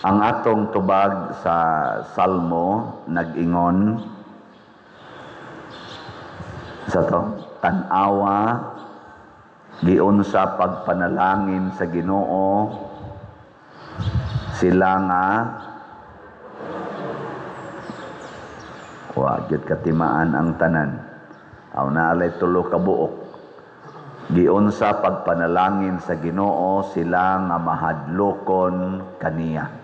Ang atong tubag sa Salmo nag-ingon sa to, tan-awa giunsa pagpanalangin sa Ginoo sila nga wa gyud katimaan ang tanan. Aw naalay tulo ka buok. Giunsa pagpanalangin sa Ginoo sila nga mahadlokon kaniya.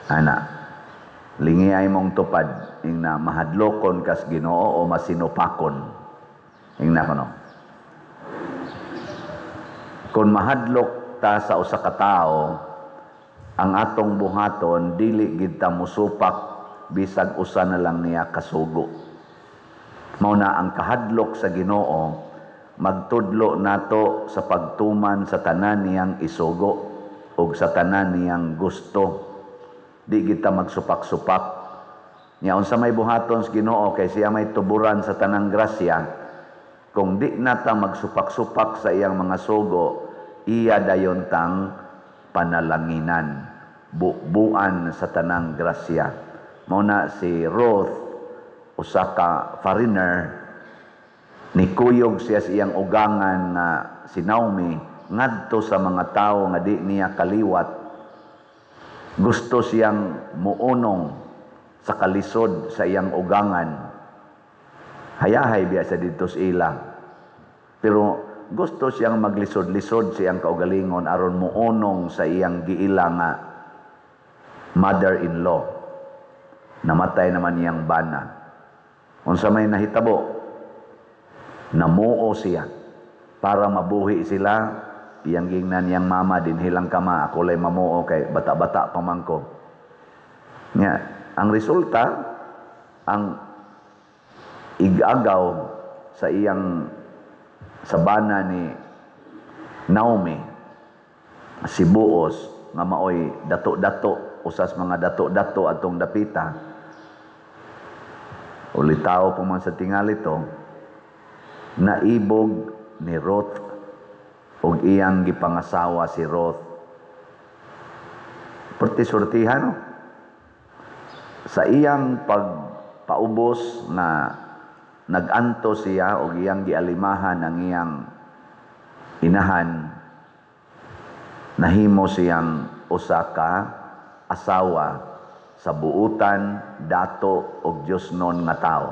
Ana, lingi ay mong tupad ing na mahadlokon kas Ginoo o masinupakon. Ing na kuno. Kung mahadlok ta sa usa ka tawo, ang atong buhaton dili gid ta musupak bisag usa na lang niya kasugo. Mao na ang kahadlok sa Ginoo magtudlo nato sa pagtuman sa tanan niyang isugo ug sa tanan niyang gusto. Di kita magsupak-supak. Nya unsa may buhaton sa Ginoo kay siya may tuburan sa tanang grasya. Kung di nata magsupak-supak sa iyang mga sugo, iya dayon tang panalanginan, buuan sa tanang grasya. Mao na si Ruth, usa ka foreigner, nikuyog siya sa iyang ugangan nga si Naomi ngadto sa mga tawo nga di niya kaliwat. Gusto siyang muunong sa kalisod sa iyang ugangan. Hayahay biya sa dito sa ila. Pero gusto siyang maglisod-lisod sa iyang kaugalingon aron muunong sa iyang giila nga mother-in-law. Namatay naman iyang bana. Unsa may nahitabo, namuo siya para mabuhi sila. Iyang gingnan niyang mama din hilang kama, ako lay mamuo kay bata-bata pamangko. Nya, ang resulta, ang igagaw sa iyang sabana ni Naomi, si Boaz nga maoy dato-dato, usas mga dato-dato atong dapita. Ulitaw pa man sa tingali to, naibog ni Ruth ug iyang gipangasawa si Ruth. Perti-surtihan no? Sa iyang pagpaubos na naganto siya ug iyang gialimahan ang iyang inahan, nahimo siyang usa ka asawa sa buutan, dato ug Diosnon nga tao.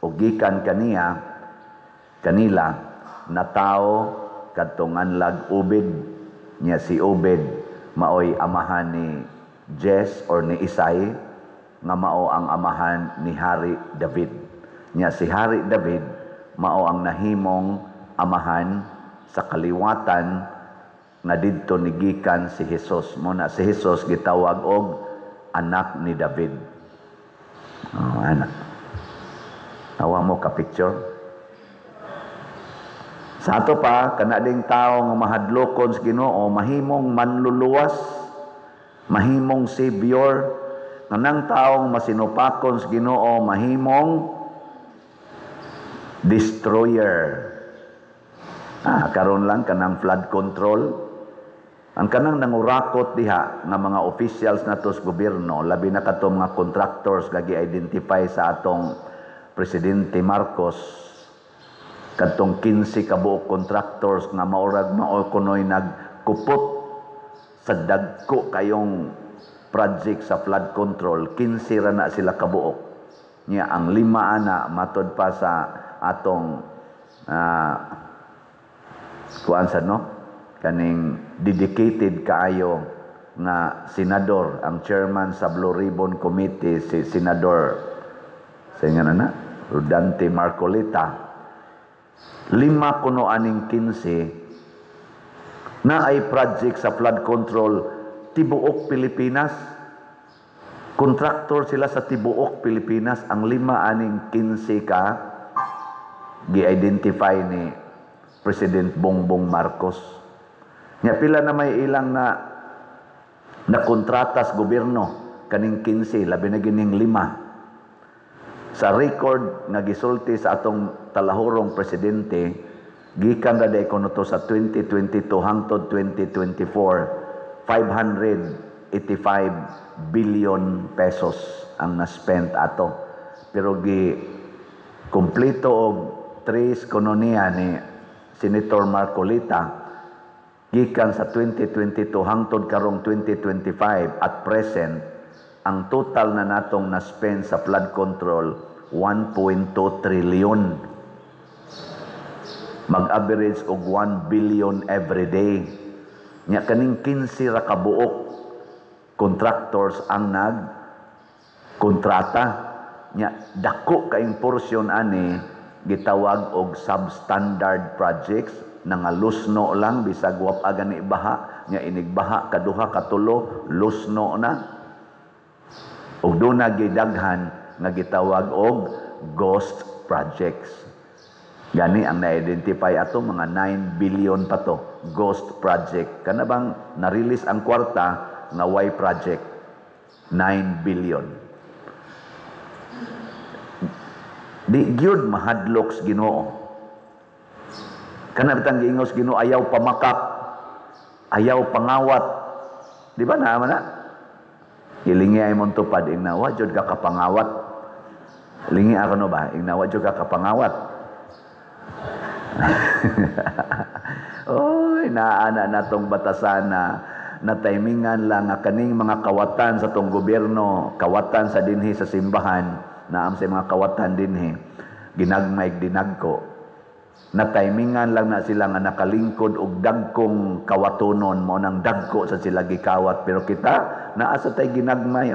Ug gikan kanila na tao kadtong anlag Obed, niya si Obed maoy amahan ni Jess or ni Isai nga mao ang amahan ni Hari David. Niya si Hari David mao ang nahimong amahan sa kaliwatan nga didto ni gikan si Jesus. Mo na si Jesus gitawag og anak ni David. Anak. Awa mo ka picture. Sa ato pa, kanading tao nga mahadlokon sa Ginoo, mahimong manluluwas, mahimong savior, kanang taong masinupakon sa Ginoo, mahimong destroyer. Karon lang kanang flood control. Ang kanang nangurakot diha nga mga officials nato sa gobyerno, labi na kato mga contractors nga gi-identify sa atong Presidente Marcos, kadtong 15 ka buok contractors nga maurag mao kunoy nagkupot sa dagko kayong project sa flood control, 15 ra na sila kabuok. Nya ang 5 ana matod pa sa atong kuan sa no kaning dedicated kaayo nga senador, ang chairman sa Blue Ribbon Committee si Senador Rodante Marcolita. 5 kuno aning 15 na ay project sa flood control tibuok Pilipinas. Contractor sila sa tibuok Pilipinas. Ang 5 aning 15 ka gi-identify ni President Bongbong Marcos. Nya pila na may ilang na kontrata sa gobyerno kaning 15, labi na gining 5. Sa record nga gisulti sa atong talahurong presidente, gikan ra day kuno to sa 2022 hangtod 2024, 500 85 billion pesos ang na-spent ato. Pero kumplito og tres kolonya ni Senator Marcolita gikan sa 2022 hangtod karong 2025 at present, ang total na natong na-spend sa flood control 1.2 trillion. Mag-average og 1 billion every day. Nya kaning 15 ra ka buok contractors ang kontrata. Nya dako kaing porsyon ani gitawag og substandard projects na nga lusno lang bisag wa pa gani baha, nya inigbaha kaduha katulo lusno na. Ug doon na gidaghan nga gitawag og ghost projects. Gani ang na-identify ato mga 9 billion pa to ghost project. Kana bang na-release ang kwarta nga Y project 9 billion. Di gyud mahadlok sa Ginoo. Kana bitang giingos Ginoo ayaw pamakak, ayaw pangawat. Di ba na man na? Ilingi ay mong tupad, ingnawa, jud ka kapangawat. Lingi ako no ba? Ingnawa, jud ka kapangawat. Oy, naana na tong batasan na timingan lang nga kaning mga kawatan sa tong gobyerno, kawatan sa dinhi sa simbahan, naam sa mga kawatan dinhi, ginagmayg dinagko. Na timingan lang na sila nga nakalingkod og dagkong kawatonon mo nang dagko sa sila gikawat, pero kita naa sa tay ginagmay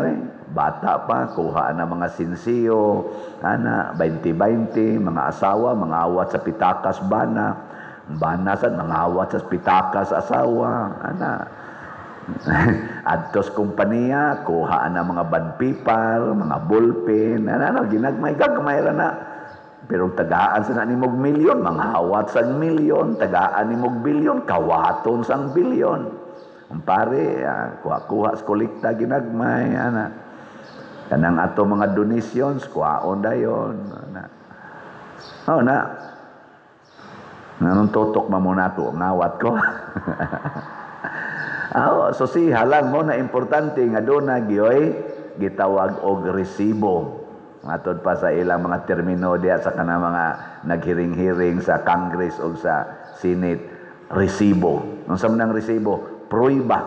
bata pa kuha na mga sinsiyo ana 20-20 mga asawa mga awat sa pitakas bana sad mga awat sa pitakas asawa ana adtos kompanya kuha na mga bandpipal mga ballpen ana ginagmay gagmay ra na. Pero tagaan sa nimog milyon, mga hawat sa milyon, tagaan nimog bilyon, kawaton sang bilyon. Ang pare, kuha-kuha sa kolekta ginagmay, ana. Kanang ato mga donations, kuhaon dayon. Oh, na. Nanong tutok mamuna to, ngawat ko. So si halang mo na importante nga doon na gitawag og resibo. Matod pa sa ilang mga termino diya sa kanang mga naghiring-hiring sa Congress o sa Senate, resibo. Ang samnang resibo, pruiba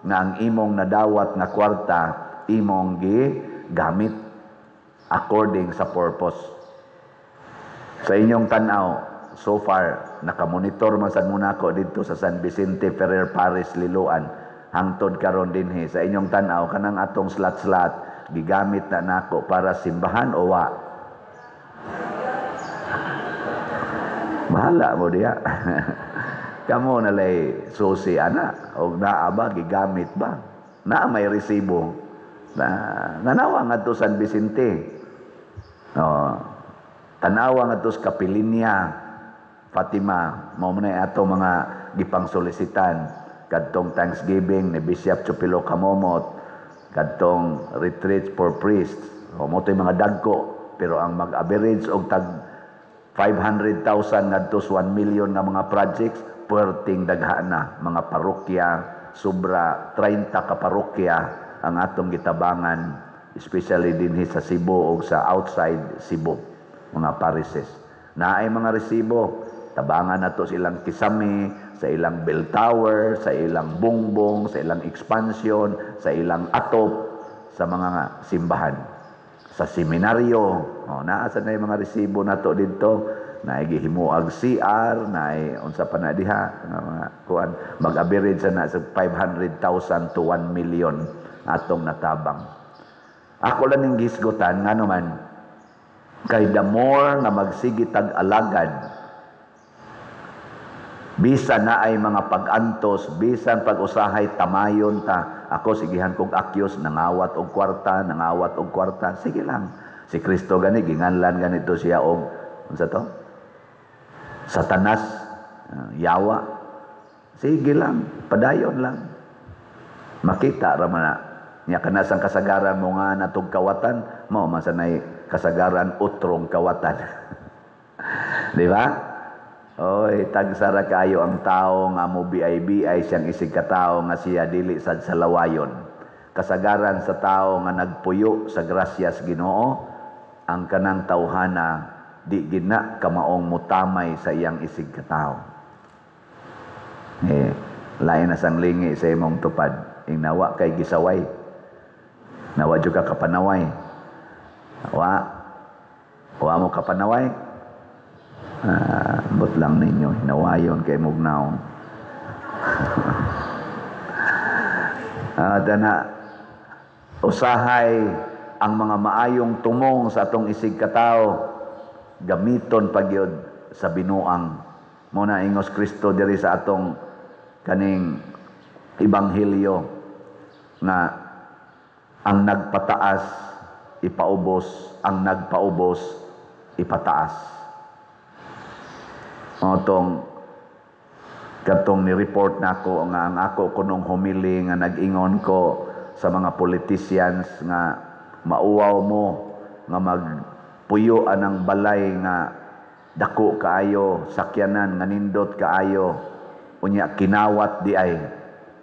nga ang imong nadawat nga kwarta imong gamit according sa purpose. Sa inyong tanaw, so far nakamonitor man sad muna ko dito sa San Vicente Ferrer Parish Liloan hangtod karon dinhi sa inyong tanaw kanang atong slot gigamit na nako para simbahan o wa? Bahala mo diya. Kamo nalay susi ana og naa ba gigamit ba? Na may resibo. Nanawa nga to San Vicente. Tanawa nga to sa Capilinia, Fatima, mao man ato mga gipang solisitan kadtong Thanksgiving ni Bishop Chupilo Kamomot, kadtong retreat for priests. Mo to'y mga dagko, pero ang mag-average og tag 500,000 ngadto 1 million nga mga projects, puwerteng daghan na mga parokya, sobra 30 ka parokya ang atong gitabangan, especially dinhi sa Cebu o sa outside Cebu, mga parishes. Naay mga resibo, tabangan nato silang kisame, sa ilang bell tower, sa ilang bongbong, sa ilang expansion, sa ilang atop, sa mga simbahan. Sa seminaryo, naasa na yung mga resibo nato dito, naigihimuag CR, unsa pa na diha, mga kuan, mag-average na sa 500,000 to 1 million atong natabang. Ako lang ning gisgutan nga naman, kay the more na magsigitag alagad, bisan na ay mga pag-antos, bisan pag-usahay tamayon ta. Ako sigihan kong akyos, nangawat og kwarta, sige lang. Si Kristo gani, ginganlan ganito siya og, unsa to? Satanas, yawa. Sige lang, padayon lang. Makita ra man na. Nya kanasang kasagaran mo nga natog kawatan, mo masanay kasagaran utrong kawatan. Di ba? Oy, tagsara kayo ang tao nga mo BIB ay siyang isig katao nga siya dili sad sa lawayon. kasagaran sa tao nga nagpuyo sa grasya sa Ginoo, ang kanang tawhana di gina kamaong mutamay sa iyang isig ka tao. Lain na sang lingi sa imong tupad, nawa kay gisaway, nawa jud ka kapanaway, wa mo kapanaway, but lang ninyo nawayon kay mugnaw. Dana usahay ang mga maayong tumong sa atong isig katao, gamiton pagyud sa binuang. Muna ingos Kristo diri sa atong kaning ebanghelyo nga ang nagpataas ipaubos, ang nagpaubos ipataas. Katong ni-report nako nga ang ako kunong humili nga nag-ingon ko sa mga politicians nga mauwaw mo nga magpuyo anang balay nga dako kaayo, sakyanan nga nindot kaayo, unya kinawat di ay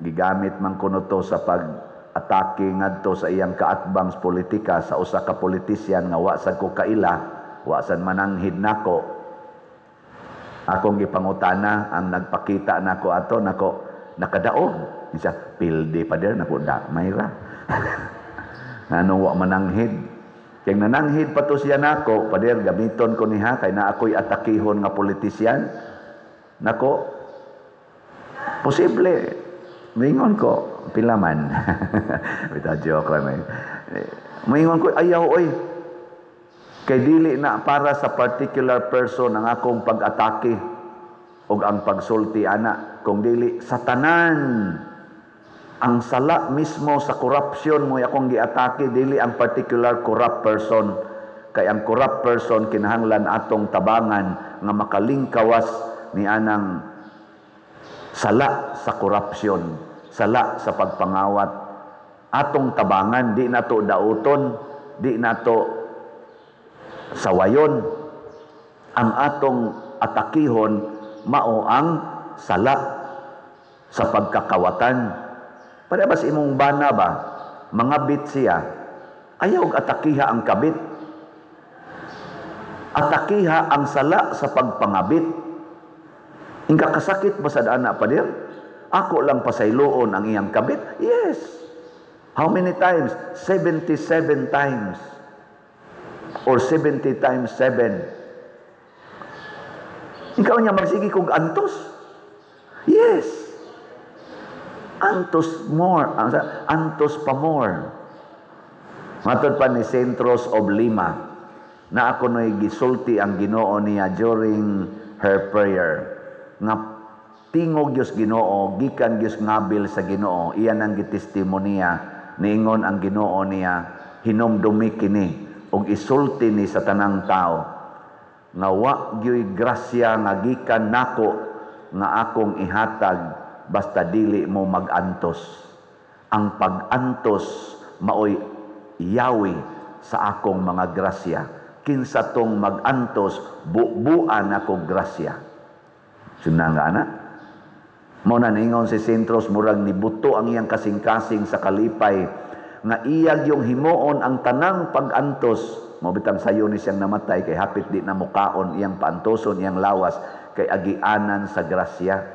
gigamit man kuno to sa pag-atake ngadto sa iyang kaatbang politika sa usa ka politician nga wa sad ko kaila, wa sad mananghid nako. Akong gipangutana ang nagpakita nako ato nako nakadaog siya pildi pa der nako da mayra. Ano wa mananghid kay nananghid pa to siya nako pader gamiton ko niha kay na ako'y atakihon nga politisyan nako posible mingon ko pilaman. Bitaw joke lang mingon ko ayaw oy kay dili na para sa particular person ang akong pag-atake o ang pagsulti ana, kung dili sa tanan. Ang sala mismo sa corruption mo akong giatake, dili ang particular corrupt person. Kay ang corrupt person kinahanglan atong tabangan nga makalingkawas ni anang sala sa corruption, sala sa pagpangawat. Atong tabangan, di na to dauton, di na to sawayon. Ang atong atakihon mao ang sala sa pagkakawatan. Parehas imong bana ba mangabit siya, ayaw atakiha ang kabit, atakiha ang sala sa pagpangabit. Ingka kasakit ba sa ana pa dir? Ako lang pasayloon ang iyang kabit? Yes. How many times? 77 times. Or 70 times 7. Ikaw niya magsigi kong antos? Yes. Antos more. Antos pa more. Matod pa ni Centros of Lima na ako no'y gisulti ang Ginoo niya during her prayer. Nga tingog Diyos Ginoo, gikan Diyos ngabil sa Ginoo. Iyan ang gitestimonya. Niingon ang Ginoo niya, hinumdumi kini og isulti ni sa tanang tao nga wa gyoy grasya nga gikan nako nga akong ihatag basta dili mo magantos. Ang pagantos maoy yawi sa akong mga grasya. Kinsa tong magantos bubuan ako grasya. Suna nga ana. Mo na ningon si Centros murag nibuto ang iyang kasing-kasing sa kalipay nga iyag yung himuon ang tanang pag-antos. Mabitang sayo ni siyang namatay kay hapit di na mukaon iyang paantoson, iyang lawas kay agianan sa grasya.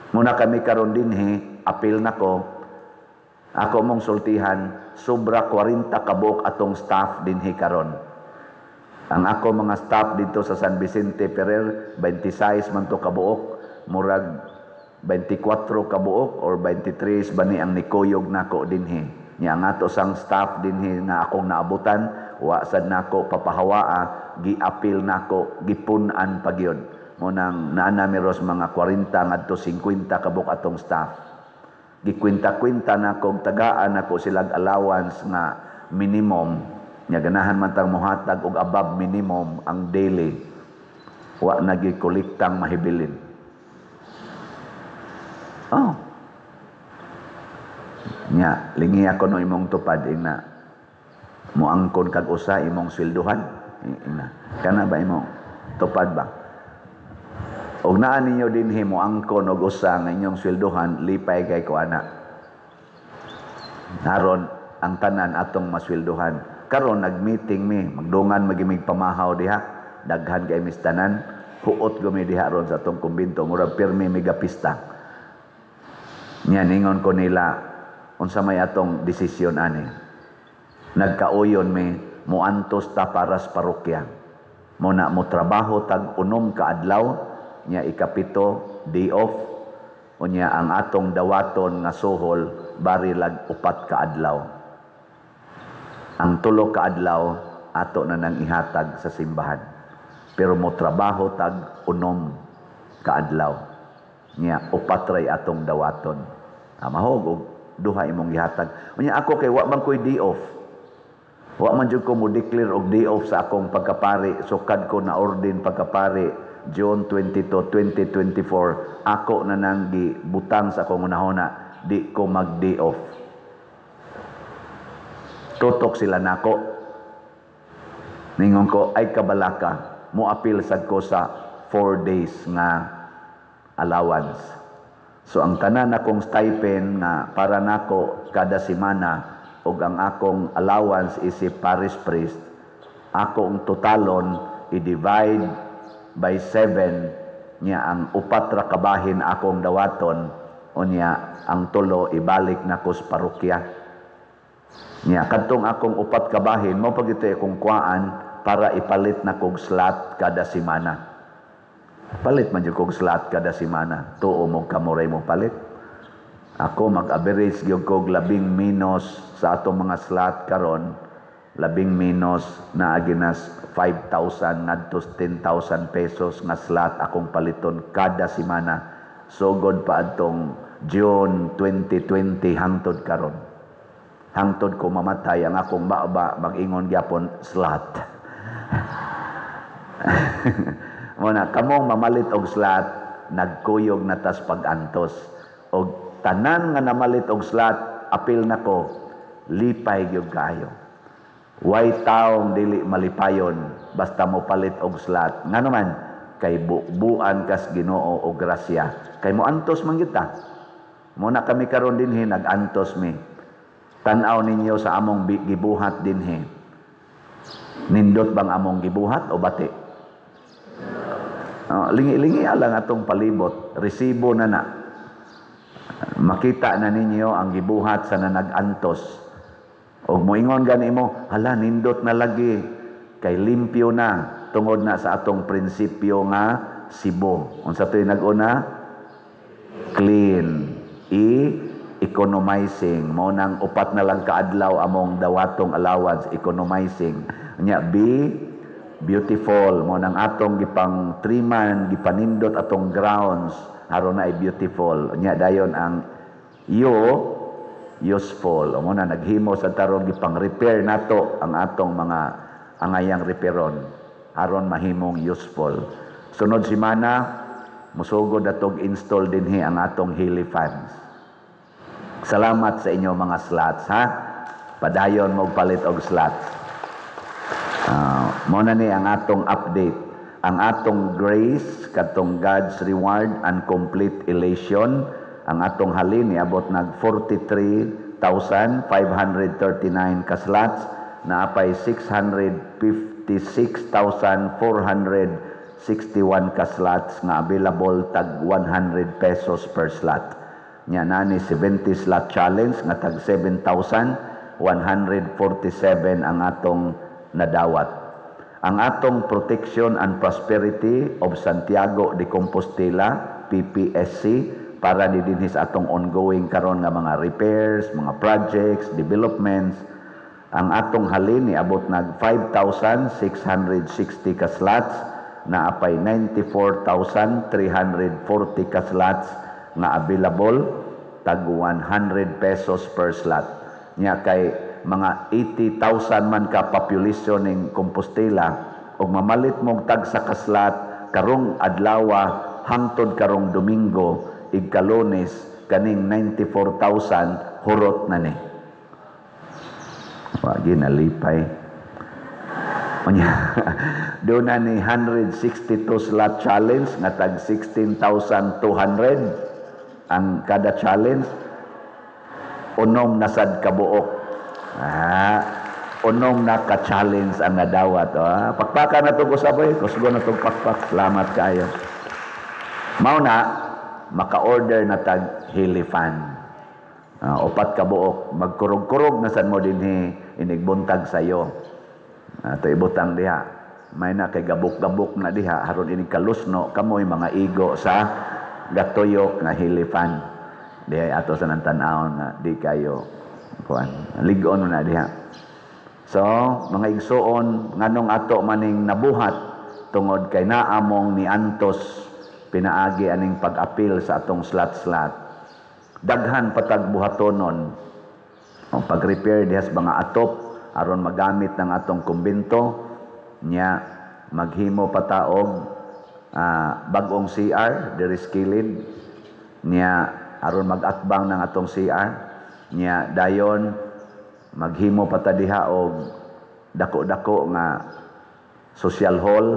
Muna kami karon dinhi, apil nako. Ako mong sultihan, sobra 40 kabuk atong staff dinhi karon. Ang ako mga staff dito sa San Vicente Ferrer, 26 man to kabuok, murag 24 kabuok or 23 bani ang nikuyog nako dinhi. Nya nga to sang staff dinhi nga akong naabutan, wa sad nako papahawaa, giapil nako, gipunan pagyod. Mo nang naana meros mga 40 ngadto 50 kabuk atong staff. Gikwinta-kwinta nako tagaan nako silag allowance nga minimum. Nya ganahan man tang mohatag og above minimum ang daily. Wa na gikoliktang mahibilin. Oh. Nya, lingi ako no imong tupad ina. Muangkon kag usa imong sweldohan. Ina. Kana ba imong tupad ba? Og naa ninyo dinhi muangkon og usa nga inyong sweldohan lipay kay ko ana. Aron ang tanan atong masweldohan. Karon nag-meeting mi, magdungan magimig pamahaw diha, daghan kay mis tanan, huot gumi diha ron sa atong kumbento, murag pirmi megapista. Nya ningon ko nila unsa may atong desisyon ani. Nagkauyon mi muantos ta para sa parokya. Muna mo trabaho tag 6 ka adlaw, nya ikapito day off, unya ang atong dawaton nga suhol bari lag 4 ka adlaw. Ang 3 ka adlaw ato na nang ihatag sa simbahan. Pero mo trabaho tag 6 ka adlaw. Nya 4 ray atong dawaton. Mahog og duha imong gihatag. Unya ako kay wa man koy day off. Wa man jud ko mo declare og day off sa akong pagkapari. Sukad ko na ordin pagkapari June 22, 2024. Ako na nang gibutang sa akong unahona, di ko mag day off. Tutok sila nako. Ningon ko ay kabalaka, mo appeal sad ko sa 4 days nga allowance. So ang tanan akong stipend nga para nako kada semana ug ang akong allowance is si parish priest, akong totalon i-divide by 7 niya ang 4 ra kabahin akong dawaton, unya ang 3 ibalik nako sa parokya. Niya kadtong akong 4 kabahin mo pagito akong kuan para ipalit na kog slot kada semana. Palit man jud kog slot kada semana. Tuo mo kamuray mo palit. Ako mag-average gyud kog 10 minus sa atong mga slot karon. 10 minus na aginas 5,000 ngadto 10,000 pesos nga slot akong paliton kada semana. Sugod pa adtong June 2020 hangtod karon. Hangtod ko mamatay ang akong baba mag-ingon gyapon slot. Muna kamong mamalit og slot, nagkuyog na tas pag-antos. Og tanan nga namalit og slot, apil nako, lipay gyud kayo. Way taong dili malipayon basta mo palit og slot. Nga naman kay buan kas Ginoo og grasya. Kay mo antos man gyud ta. Muna kami karon dinhi nag-antos mi. Tan-aw ninyo sa among gibuhat dinhi. Nindot bang among gibuhat o bati? Lingi-lingi lang atong palibot, resibo na na. Makita na ninyo ang gibuhat sa nanag-antos. Og moingon gani mo, hala nindot na lagi kay limpyo na tungod na sa atong prinsipyo nga sibo. Unsa toy nag-una? Clean, economizing. Mo nang 4 na lang kaadlaw among dawatong allowance, economizing. Nya B, beautiful. Mo nang atong gipang triman, gipanindot atong grounds aron na ay beautiful. Nya dayon ang useful. Mo na naghimo sa taron gipang repair nato ang atong mga angayang repairon aron mahimong useful. Sunod semana musugod atog install dinhi ang atong Hilly fans. Salamat sa inyo mga slots ha. Padayon mo palit og slots. Muna ni ang atong update. Ang atong grace, katong God's reward and complete elation, ang atong halin niabot nag 43,539 ka slots, na apay 656,461 ka slots nga available tag 100 pesos per slot. Nya nani 70 slot challenge nga tag 7,147 ang atong nadawat. Ang atong Protection and Prosperity of Santiago de Compostela, PPSC, para dinhi sa atong ongoing karon nga mga repairs, mga projects, developments, ang atong halin niabot nag 5,660 ka slots, na apay 94,340 ka slots nga available tag 100 pesos per slot. Nya kay mga 80,000 man ka population ning Compostela, og mamalit mong tag sa kaslat karong adlawa hangtod karong Domingo igka-Lunes kaning 94,000 hurot na ni. Wagi nalipay. Unya doon na ni 162 slot challenge nga tag 16,200 ang kada challenge. unom na sad kabuok. Unom na ka-challenge ang nadawat. Pakpakan na ito ko sabay. Kusgo na itong pakpak. Salamat kayo. Mao na, maka-order na tag hilifan. Upat kabuok. Magkurog-kurog na sad mo din inigbuntag sa'yo. Ito ibutang diha. May na kay gabuk-gabuk na diha. Haron inig kalusno. Kamoy mga igo sa gatuyok nga hilifan. Diha ato sa nantanawon nga di kayo. Ligon na diha. So, mga igsuon, nganong ato maning nabuhat tungod kay naamong ni Antos pinaagi aning pag-apil sa atong slat-slat. Daghan patag buhatonon. O pag-repair dihas mga atop aron magamit ng atong kumbento nya maghimo pataog bag-ong CR diri skilid nya aron mag-atbang ng atong CR nya dayon maghimo pata diha og dako-dako nga social hall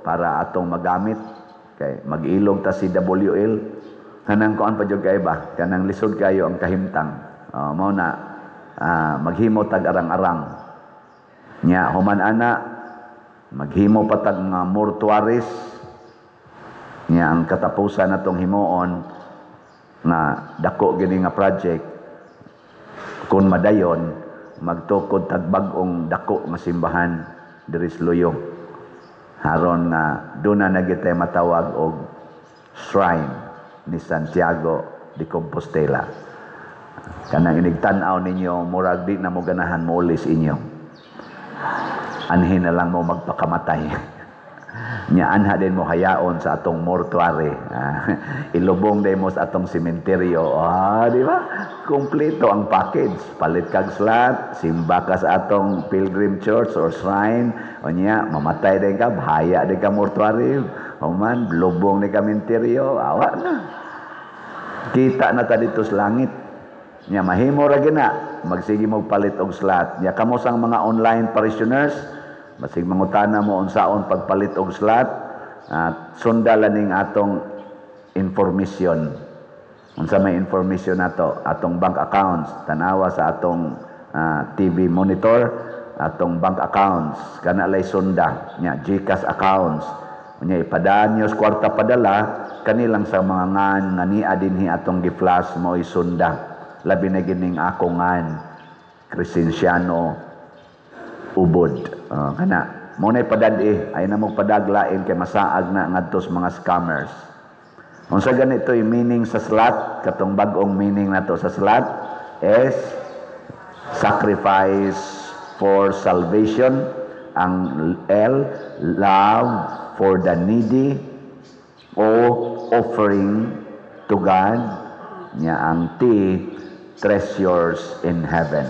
para atong magamit kay mag-ilog ta si WL kanang kuan pa jud kay ba kanang lisod kayo ang kahimtang mao na maghimo tag arang-arang nya human ana maghimo patag nga mortuaries nya ang katapusan natong himuon nga dako gini nga project kun madayon magtukod tag bag-ong dako nga simbahan diri sa Luyo haron nga duna na gitay matawag og shrine ni Santiago de Compostela kanang inigtan-aw ninyo murag di na mo ganahan molis inyo anhin na lang mo magpakamatay nya anha din mo hayaon sa atong mortuary ilubong din mo sa atong sementeryo di ba kompleto ang package palit kag slat simba ka sa atong pilgrim church or shrine nya mamatay din ka bahaya din ka mortuary man lubong ni ka sementeryo awa na kita na ta dito sa langit nya mahimo ra gina magsige mo palit og slat nya kamo sang mga online parishioners basig mangutana mo unsaon pagpalit og slat sundalan ning atong information unsa may information nato atong bank accounts tanawa sa atong TV monitor atong bank accounts kana lay sunda nya GCash accounts nya ipadaan niyo kwarta padala kanilang sa mga ngan nga niya dinhi atong gi-flash mo isunda labi na gining ako ngan Crescenciano ubod kana mo na padadi ay na mo padaglain kay masaag na ngadto sa mga scammers unsa ganito yung meaning sa slat katong bag-ong meaning nato sa slat is sacrifice for salvation ang L love for the needy o offering to God nya ang T treasures in heaven